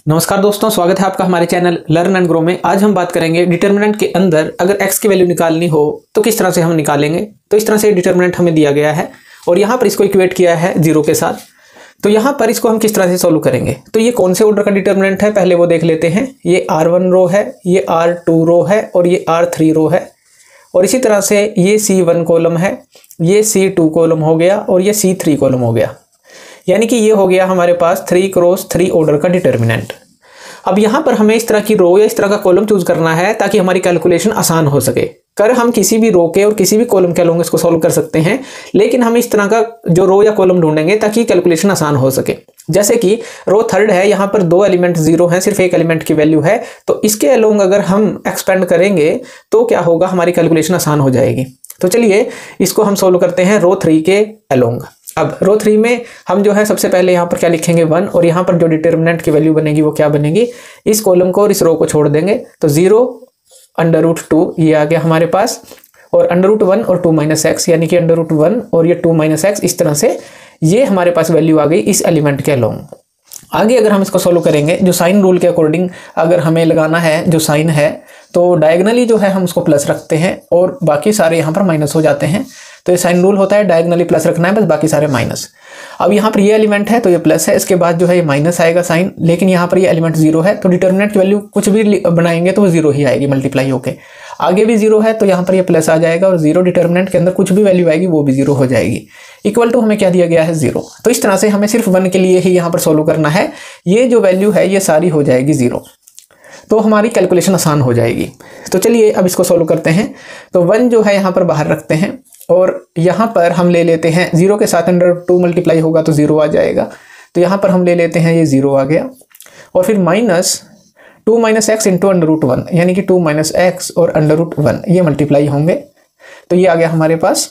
नमस्कार दोस्तों, स्वागत है आपका हमारे चैनल लर्न एंड ग्रो में। आज हम बात करेंगे डिटर्मिनेंट के अंदर अगर x की वैल्यू निकालनी हो तो किस तरह से हम निकालेंगे। तो इस तरह से डिटर्मिनेंट हमें दिया गया है और यहाँ पर इसको इक्वेट किया है 0 के साथ। तो यहाँ पर इसको हम किस तरह से सोल्व करेंगे, तो ये कौन से ऑर्डर का डिटर्मिनेंट है पहले वो देख लेते हैं। ये R1 रो है, ये R2 रो है और ये R3 रो है। और इसी तरह से ये C1 कॉलम है, ये C2 कॉलम हो गया और ये C3 कॉलम हो गया। यानी कि ये हो गया हमारे पास 3 क्रॉस 3 ऑर्डर का डिटर्मिनेंट। अब यहाँ पर हमें इस तरह की रो या इस तरह का कॉलम चूज करना है ताकि हमारी कैलकुलेशन आसान हो सके। कर हम किसी भी रो के और किसी भी कॉलम के अलोंग इसको सॉल्व कर सकते हैं, लेकिन हम इस तरह का जो रो या कॉलम ढूंढेंगे ताकि कैलकुलेशन आसान हो सके। जैसे कि रो थर्ड है, यहाँ पर 2 एलिमेंट 0 हैं, सिर्फ एक एलिमेंट की वैल्यू है। तो इसके अलोंग अगर हम एक्सपेंड करेंगे तो क्या होगा, हमारी कैलकुलेशन आसान हो जाएगी। तो चलिए इसको हम सोल्व करते हैं रो 3 के अलोंग। अब रो 3 में हम जो है सबसे पहले यहाँ पर क्या लिखेंगे 1, और यहाँ पर जो डिटर्मिनेंट की वैल्यू बनेगी वो क्या बनेगी, इस कॉलम को और इस रो को छोड़ देंगे। तो 0 √2 ये आ गया हमारे पास, और √1 और 2 - x, यानी कि √1 और ये 2 - x, इस तरह से ये हमारे पास वैल्यू आ गई इस एलिमेंट के अलोंग। आगे अगर हम इसको सोल्व करेंगे, जो साइन रूल के अकॉर्डिंग अगर हमें लगाना है जो साइन है, तो डायगनली जो है हम उसको प्लस रखते हैं और बाकी सारे यहाँ पर माइनस हो जाते हैं। तो ये साइन रूल होता है, डायगनली प्लस रखना है, बस बाकी सारे माइनस। अब यहाँ पर ये एलिमेंट है तो ये प्लस है, इसके बाद जो है ये माइनस आएगा साइन, लेकिन यहाँ पर ये एलिमेंट 0 है तो डिटर्मिनेंट की वैल्यू कुछ भी बनाएंगे तो वो 0 ही आएगी मल्टीप्लाई होके। आगे भी 0 है तो यहाँ पर ये प्लस आ जाएगा, और 0 डिटर्मिनेंट के अंदर कुछ भी वैल्यू आएगी वो भी 0 हो जाएगी। इक्वल टू हमें क्या दिया गया है 0। तो इस तरह से हमें सिर्फ 1 के लिए ही यहाँ पर सोल्व करना है। ये जो वैल्यू है ये सारी हो जाएगी 0, तो हमारी कैलकुलेशन आसान हो जाएगी। तो चलिए अब इसको सोल्व करते हैं। तो 1 जो है यहाँ पर बाहर रखते हैं, और यहाँ पर हम ले लेते हैं 0 के साथ √2 मल्टीप्लाई होगा तो 0 आ जाएगा। तो यहाँ पर हम ले लेते हैं ये 0 आ गया, और फिर -2 - x इंटू √1, यानी कि 2 - x और √1 ये मल्टीप्लाई होंगे। तो ये आ गया हमारे पास,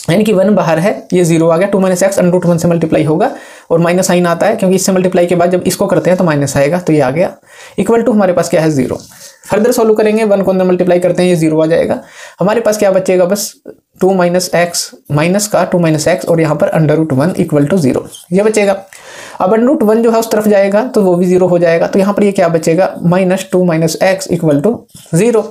यानी कि 1 बाहर है, ये 0 आ गया। 2 - x √1 से मल्टीप्लाई होगा और माइनस साइन आता है क्योंकि इससे मल्टीप्लाई के बाद जब इसको करते हैं तो माइनस आएगा। तो ये आ गया, इक्वल टू हमारे पास क्या है 0। फर्दर सोल्व करेंगे, 1 को अंदर मल्टीप्लाई करते हैं, ये 0 आ जाएगा। हमारे पास क्या बचेगा, बस 2 - x माइनस का 2 - x और यहाँ पर √1 इक्वल टू 0 ये बचेगा। अब √1 जो है उस तरफ जाएगा तो वो भी 0 हो जाएगा। तो यहाँ पर ये क्या बचेगा, -2 - x इक्वल टू 0।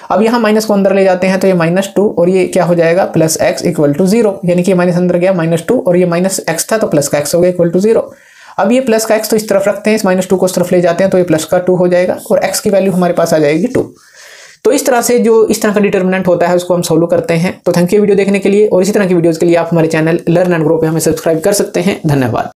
अब यहाँ माइनस को अंदर ले जाते हैं तो ये -2 और ये क्या हो जाएगा +x इक्वल टू 0, यानी कि माइनस अंदर गया -2 और ये -x था तो प्लस का x हो गया इक्वल टू 0। अब ये प्लस का x तो इस तरफ रखते हैं, इस -2 को उस तरफ ले जाते हैं तो ये प्लस का 2 हो जाएगा, और x की वैल्यू हमारे पास आ जाएगी 2। तो इस तरह से जो इस तरह का डिटर्मिनेंट होता है उसको हम सोल्व करते हैं। तो थैंक यू वीडियो देखने के लिए, और इसी तरह की वीडियोस के लिए आप हमारे चैनल लर्न एंड ग्रो पे हमें सब्सक्राइब कर सकते हैं। धन्यवाद।